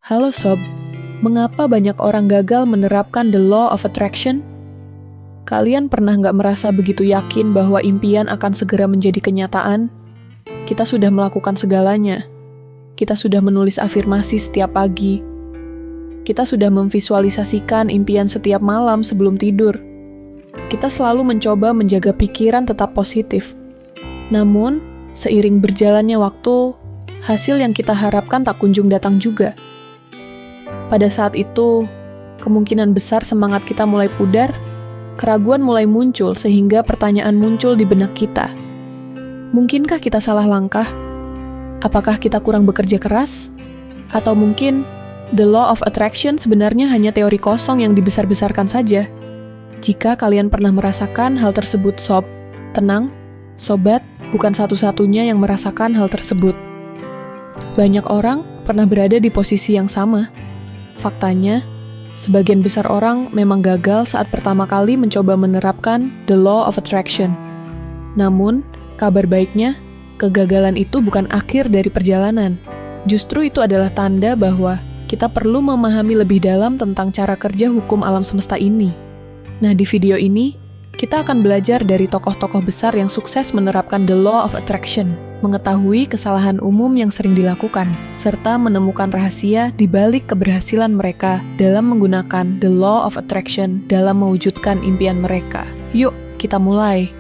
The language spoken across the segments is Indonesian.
Halo Sob, mengapa banyak orang gagal menerapkan the law of attraction? Kalian pernah nggak merasa begitu yakin bahwa impian akan segera menjadi kenyataan? Kita sudah melakukan segalanya. Kita sudah menulis afirmasi setiap pagi. Kita sudah memvisualisasikan impian setiap malam sebelum tidur. Kita selalu mencoba menjaga pikiran tetap positif. Namun, seiring berjalannya waktu, hasil yang kita harapkan tak kunjung datang juga. Pada saat itu, kemungkinan besar semangat kita mulai pudar, keraguan mulai muncul sehingga pertanyaan muncul di benak kita. Mungkinkah kita salah langkah? Apakah kita kurang bekerja keras? Atau mungkin the law of attraction sebenarnya hanya teori kosong yang dibesar-besarkan saja? Jika kalian pernah merasakan hal tersebut, Sob, tenang, sobat, bukan satu-satunya yang merasakan hal tersebut. Banyak orang pernah berada di posisi yang sama. Faktanya, sebagian besar orang memang gagal saat pertama kali mencoba menerapkan the law of attraction. Namun, kabar baiknya, kegagalan itu bukan akhir dari perjalanan. Justru itu adalah tanda bahwa kita perlu memahami lebih dalam tentang cara kerja hukum alam semesta ini. Nah, di video ini, kita akan belajar dari tokoh-tokoh besar yang sukses menerapkan the law of attraction, mengetahui kesalahan umum yang sering dilakukan, serta menemukan rahasia di balik keberhasilan mereka dalam menggunakan the law of attraction dalam mewujudkan impian mereka. Yuk, kita mulai!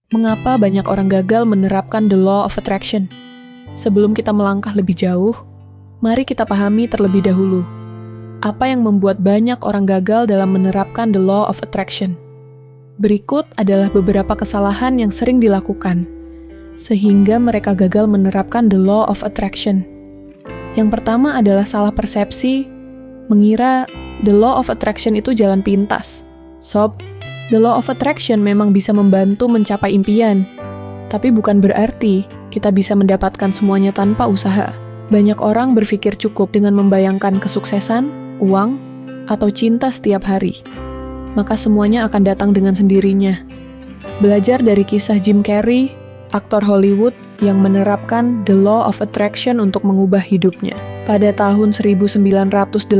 Mengapa banyak orang gagal menerapkan the law of attraction? Sebelum kita melangkah lebih jauh, mari kita pahami terlebih dahulu. Apa yang membuat banyak orang gagal dalam menerapkan the law of attraction? Berikut adalah beberapa kesalahan yang sering dilakukan, sehingga mereka gagal menerapkan the law of attraction. Yang pertama adalah salah persepsi, mengira the law of attraction itu jalan pintas. Sob, the law of attraction memang bisa membantu mencapai impian, tapi bukan berarti kita bisa mendapatkan semuanya tanpa usaha. Banyak orang berpikir cukup dengan membayangkan kesuksesan, uang, atau cinta setiap hari. Maka semuanya akan datang dengan sendirinya. Belajar dari kisah Jim Carrey, aktor Hollywood yang menerapkan the law of attraction untuk mengubah hidupnya. Pada tahun 1985,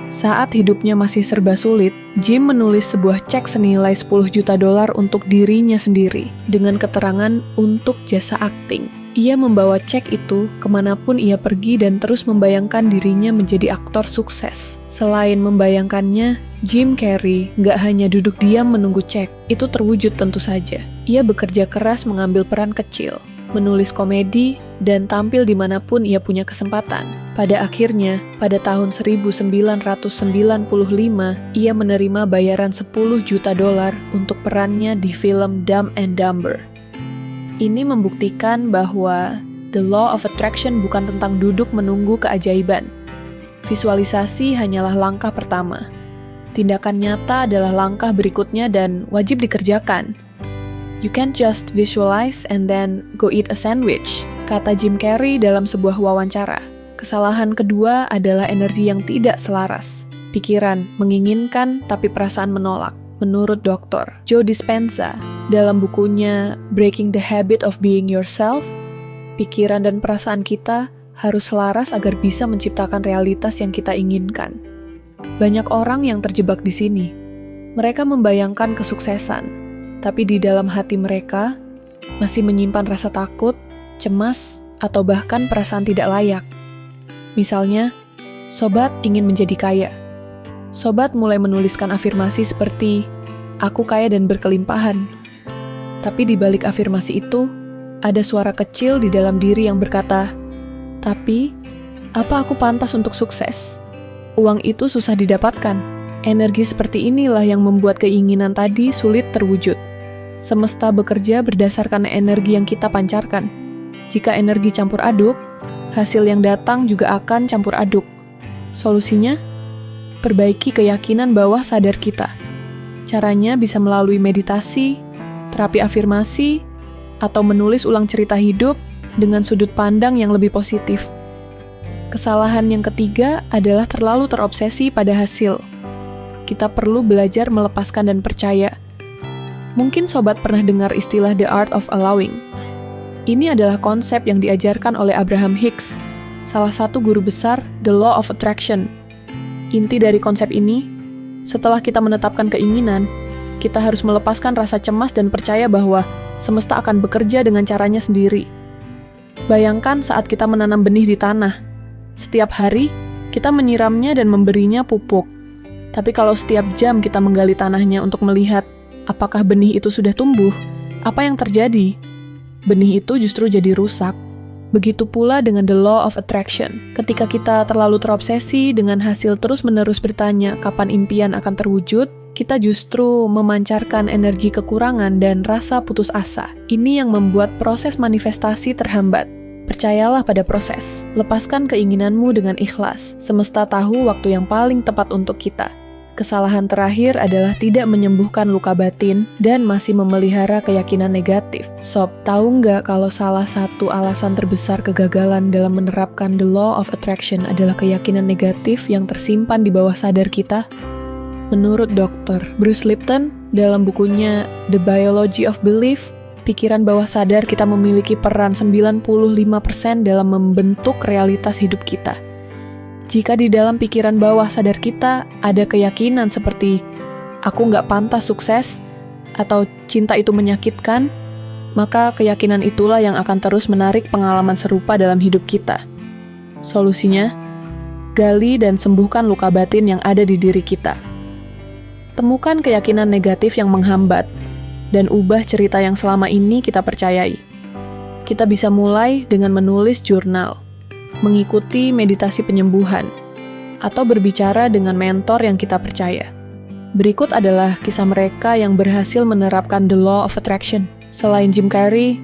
saat hidupnya masih serba sulit, Jim menulis sebuah cek senilai $10 juta untuk dirinya sendiri, dengan keterangan untuk jasa akting. Ia membawa cek itu kemanapun ia pergi dan terus membayangkan dirinya menjadi aktor sukses. Selain membayangkannya, Jim Carrey nggak hanya duduk diam menunggu cek, itu terwujud tentu saja. Ia bekerja keras mengambil peran kecil, menulis komedi, dan tampil dimanapun ia punya kesempatan. Pada akhirnya, pada tahun 1995, ia menerima bayaran $10 juta untuk perannya di film Dumb and Dumber. Ini membuktikan bahwa the law of attraction bukan tentang duduk menunggu keajaiban. Visualisasi hanyalah langkah pertama. Tindakan nyata adalah langkah berikutnya dan wajib dikerjakan. You can't just visualize and then go eat a sandwich, kata Jim Carrey dalam sebuah wawancara. Kesalahan kedua adalah energi yang tidak selaras. Pikiran menginginkan tapi perasaan menolak. Menurut Dr. Joe Dispenza, dalam bukunya Breaking the Habit of Being Yourself, pikiran dan perasaan kita harus selaras agar bisa menciptakan realitas yang kita inginkan. Banyak orang yang terjebak di sini. Mereka membayangkan kesuksesan, tapi di dalam hati mereka masih menyimpan rasa takut, cemas, atau bahkan perasaan tidak layak. Misalnya, sobat ingin menjadi kaya. Sobat mulai menuliskan afirmasi seperti, "Aku kaya dan berkelimpahan." Tapi di balik afirmasi itu, ada suara kecil di dalam diri yang berkata, "Tapi, apa aku pantas untuk sukses? Uang itu susah didapatkan." Energi seperti inilah yang membuat keinginan tadi sulit terwujud. Semesta bekerja berdasarkan energi yang kita pancarkan. Jika energi campur aduk, hasil yang datang juga akan campur aduk. Solusinya, perbaiki keyakinan bawah sadar kita. Caranya bisa melalui meditasi, terapi afirmasi, atau menulis ulang cerita hidup dengan sudut pandang yang lebih positif. Kesalahan yang ketiga adalah terlalu terobsesi pada hasil. Kita perlu belajar melepaskan dan percaya. Mungkin sobat pernah dengar istilah The Art of Allowing. Ini adalah konsep yang diajarkan oleh Abraham Hicks, salah satu guru besar The Law of Attraction. Inti dari konsep ini, setelah kita menetapkan keinginan, kita harus melepaskan rasa cemas dan percaya bahwa semesta akan bekerja dengan caranya sendiri. Bayangkan saat kita menanam benih di tanah. Setiap hari, kita menyiramnya dan memberinya pupuk. Tapi kalau setiap jam kita menggali tanahnya untuk melihat apakah benih itu sudah tumbuh, apa yang terjadi? Benih itu justru jadi rusak. Begitu pula dengan the law of attraction. Ketika kita terlalu terobsesi dengan hasil terus-menerus bertanya kapan impian akan terwujud, kita justru memancarkan energi kekurangan dan rasa putus asa. Ini yang membuat proses manifestasi terhambat. Percayalah pada proses. Lepaskan keinginanmu dengan ikhlas. Semesta tahu waktu yang paling tepat untuk kita. Kesalahan terakhir adalah tidak menyembuhkan luka batin dan masih memelihara keyakinan negatif. Sob, tahu nggak kalau salah satu alasan terbesar kegagalan dalam menerapkan the law of attraction adalah keyakinan negatif yang tersimpan di bawah sadar kita? Menurut Dr. Bruce Lipton, dalam bukunya The Biology of Belief, pikiran bawah sadar kita memiliki peran 95% dalam membentuk realitas hidup kita. Jika di dalam pikiran bawah sadar kita ada keyakinan seperti aku nggak pantas sukses atau cinta itu menyakitkan, maka keyakinan itulah yang akan terus menarik pengalaman serupa dalam hidup kita. Solusinya, gali dan sembuhkan luka batin yang ada di diri kita. Temukan keyakinan negatif yang menghambat, dan ubah cerita yang selama ini kita percayai. Kita bisa mulai dengan menulis jurnal, mengikuti meditasi penyembuhan, atau berbicara dengan mentor yang kita percaya. Berikut adalah kisah mereka yang berhasil menerapkan the law of attraction. Selain Jim Carrey,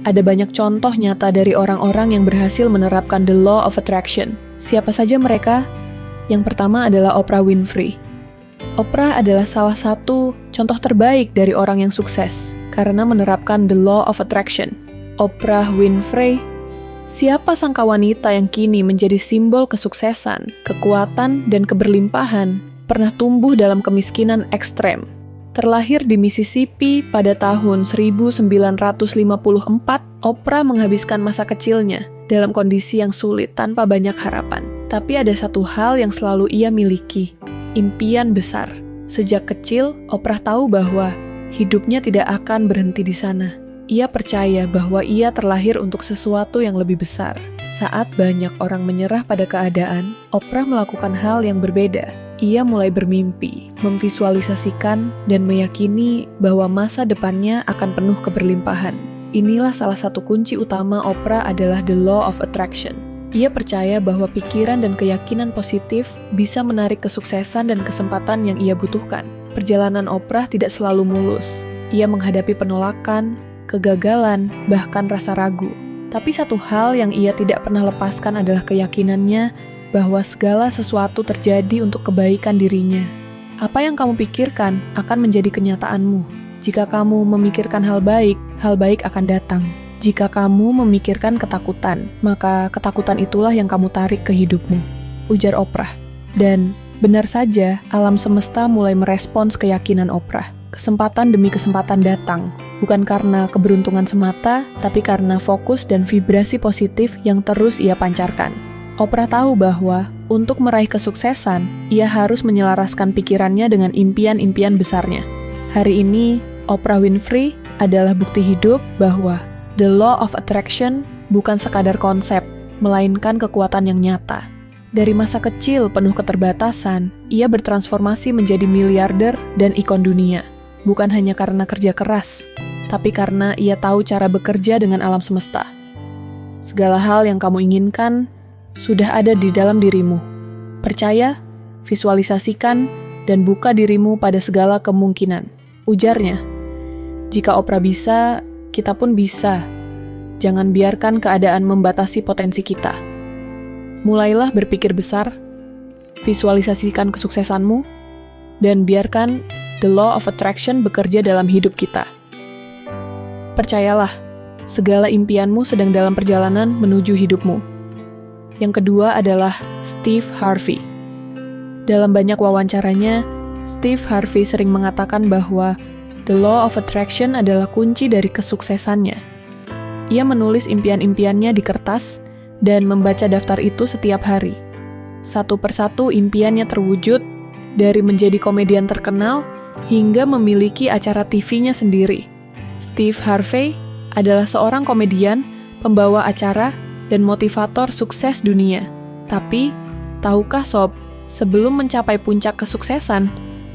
ada banyak contoh nyata dari orang-orang yang berhasil menerapkan the law of attraction. Siapa saja mereka? Yang pertama adalah Oprah Winfrey. Oprah adalah salah satu contoh terbaik dari orang yang sukses karena menerapkan the law of attraction. Oprah Winfrey, siapa sangka wanita yang kini menjadi simbol kesuksesan, kekuatan, dan keberlimpahan, pernah tumbuh dalam kemiskinan ekstrem. Terlahir di Mississippi pada tahun 1954, Oprah menghabiskan masa kecilnya dalam kondisi yang sulit tanpa banyak harapan. Tapi ada satu hal yang selalu ia miliki, impian besar. Sejak kecil, Oprah tahu bahwa hidupnya tidak akan berhenti di sana. Ia percaya bahwa ia terlahir untuk sesuatu yang lebih besar. Saat banyak orang menyerah pada keadaan, Oprah melakukan hal yang berbeda. Ia mulai bermimpi, memvisualisasikan, dan meyakini bahwa masa depannya akan penuh keberlimpahan. Inilah salah satu kunci utama Oprah adalah the law of attraction. Ia percaya bahwa pikiran dan keyakinan positif bisa menarik kesuksesan dan kesempatan yang ia butuhkan. Perjalanan Oprah tidak selalu mulus. Ia menghadapi penolakan, kegagalan, bahkan rasa ragu. Tapi satu hal yang ia tidak pernah lepaskan adalah keyakinannya bahwa segala sesuatu terjadi untuk kebaikan dirinya. Apa yang kamu pikirkan akan menjadi kenyataanmu. Jika kamu memikirkan hal baik akan datang. Jika kamu memikirkan ketakutan, maka ketakutan itulah yang kamu tarik ke hidupmu, ujar Oprah. Dan benar saja, alam semesta mulai merespons keyakinan Oprah. Kesempatan demi kesempatan datang, bukan karena keberuntungan semata, tapi karena fokus dan vibrasi positif yang terus ia pancarkan. Oprah tahu bahwa untuk meraih kesuksesan, ia harus menyelaraskan pikirannya dengan impian-impian besarnya. Hari ini, Oprah Winfrey adalah bukti hidup bahwa the law of attraction bukan sekadar konsep, melainkan kekuatan yang nyata. Dari masa kecil penuh keterbatasan, ia bertransformasi menjadi miliarder dan ikon dunia. Bukan hanya karena kerja keras, tapi karena ia tahu cara bekerja dengan alam semesta. Segala hal yang kamu inginkan sudah ada di dalam dirimu. Percaya, visualisasikan, dan buka dirimu pada segala kemungkinan. Ujarnya, jika Oprah bisa, kita pun bisa. Jangan biarkan keadaan membatasi potensi kita. Mulailah berpikir besar, visualisasikan kesuksesanmu, dan biarkan the law of attraction bekerja dalam hidup kita. Percayalah, segala impianmu sedang dalam perjalanan menuju hidupmu. Yang kedua adalah Steve Harvey. Dalam banyak wawancaranya, Steve Harvey sering mengatakan bahwa the law of attraction adalah kunci dari kesuksesannya. Ia menulis impian-impiannya di kertas dan membaca daftar itu setiap hari. Satu persatu impiannya terwujud, dari menjadi komedian terkenal hingga memiliki acara TV-nya sendiri. Steve Harvey adalah seorang komedian, pembawa acara, dan motivator sukses dunia. Tapi, tahukah sob, sebelum mencapai puncak kesuksesan,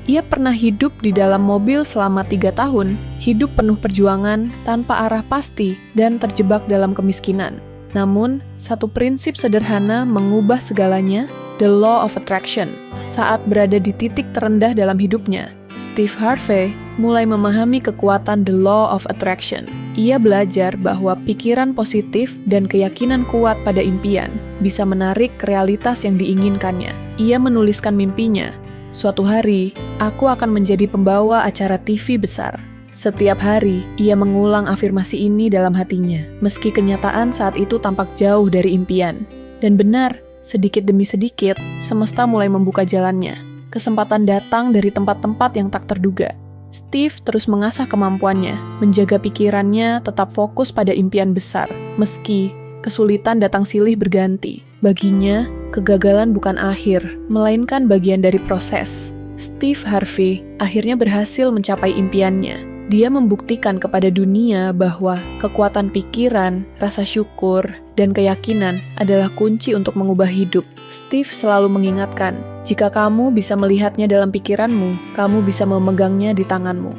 ia pernah hidup di dalam mobil selama 3 tahun, hidup penuh perjuangan, tanpa arah pasti, dan terjebak dalam kemiskinan. Namun, satu prinsip sederhana mengubah segalanya, the law of attraction. Saat berada di titik terendah dalam hidupnya, Steve Harvey mulai memahami kekuatan the law of attraction. Ia belajar bahwa pikiran positif dan keyakinan kuat pada impian bisa menarik realitas yang diinginkannya. Ia menuliskan mimpinya, "Suatu hari, aku akan menjadi pembawa acara TV besar." Setiap hari, ia mengulang afirmasi ini dalam hatinya, meski kenyataan saat itu tampak jauh dari impian. Dan benar, sedikit demi sedikit, semesta mulai membuka jalannya. Kesempatan datang dari tempat-tempat yang tak terduga. Steve terus mengasah kemampuannya, menjaga pikirannya tetap fokus pada impian besar, meski kesulitan datang silih berganti. Baginya, kegagalan bukan akhir, melainkan bagian dari proses. Steve Harvey akhirnya berhasil mencapai impiannya. Dia membuktikan kepada dunia bahwa kekuatan pikiran, rasa syukur, dan keyakinan adalah kunci untuk mengubah hidup. Steve selalu mengingatkan, jika kamu bisa melihatnya dalam pikiranmu, kamu bisa memegangnya di tanganmu.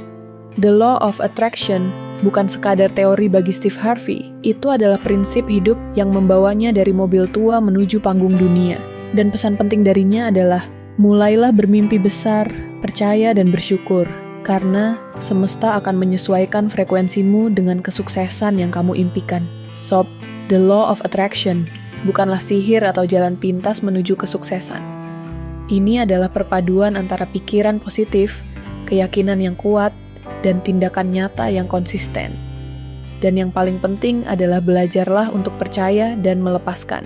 The law of attraction bukan sekadar teori bagi Steve Harvey, itu adalah prinsip hidup yang membawanya dari mobil tua menuju panggung dunia. Dan pesan penting darinya adalah, mulailah bermimpi besar, percaya dan bersyukur, karena semesta akan menyesuaikan frekuensimu dengan kesuksesan yang kamu impikan. Sob, the law of attraction bukanlah sihir atau jalan pintas menuju kesuksesan. Ini adalah perpaduan antara pikiran positif, keyakinan yang kuat, dan tindakan nyata yang konsisten. Dan yang paling penting adalah belajarlah untuk percaya dan melepaskan.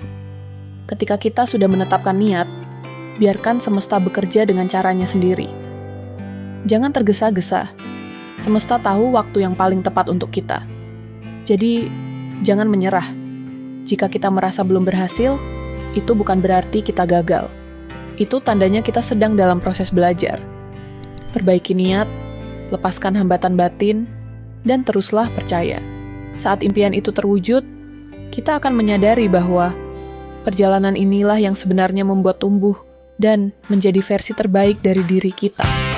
Ketika kita sudah menetapkan niat, biarkan semesta bekerja dengan caranya sendiri. Jangan tergesa-gesa. Semesta tahu waktu yang paling tepat untuk kita. Jadi, jangan menyerah. Jika kita merasa belum berhasil, itu bukan berarti kita gagal. Itu tandanya kita sedang dalam proses belajar. Perbaiki niat, lepaskan hambatan batin, dan teruslah percaya. Saat impian itu terwujud, kita akan menyadari bahwa perjalanan inilah yang sebenarnya membuat tumbuh dan menjadi versi terbaik dari diri kita.